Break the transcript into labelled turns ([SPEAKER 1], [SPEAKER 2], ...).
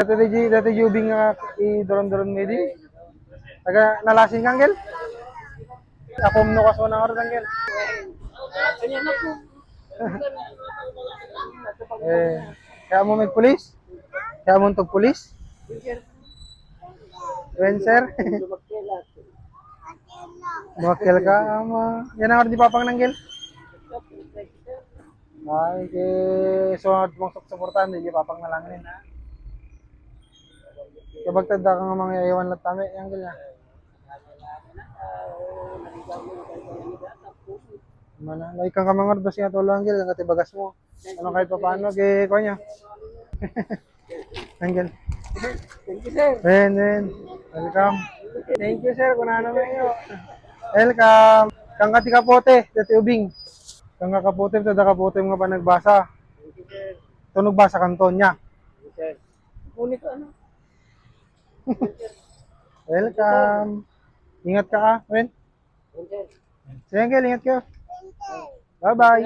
[SPEAKER 1] Dati jubing nga i-doron-doron mo di. Taga nalasing kang gel. Ako mno kaso na oras kang gel. Eh, kaya mo may pulis? Kaya mo tog pulis? Sir? Bakil ka ama. Yan ang di papang nanggel. Ay, so mong suportahan di papang nalangin. Kaya bagtad ka nga mga iwan lang tami, yang gila. Mana, laikang ka mga bas nga tolo anggel, ang katibagas mo. Ano kahit pa paano, kay ko niya. Anggel.
[SPEAKER 2] Thank you, sir.
[SPEAKER 1] Welcome. Thank you, sir. Kung ano kayo. Welcome. Kang kati kapote, dati ubing. Kang kapote, tada kapote mga pa nagbasa.
[SPEAKER 2] Thank you, sir.
[SPEAKER 1] Tunog basa kanton niya.
[SPEAKER 2] Thank you, sir. Kunin ko ano?
[SPEAKER 1] Welcome. Ingat ka ah, friend.
[SPEAKER 2] Thank you, sir.
[SPEAKER 1] Sige, Angel, ingat ka. Bye-bye.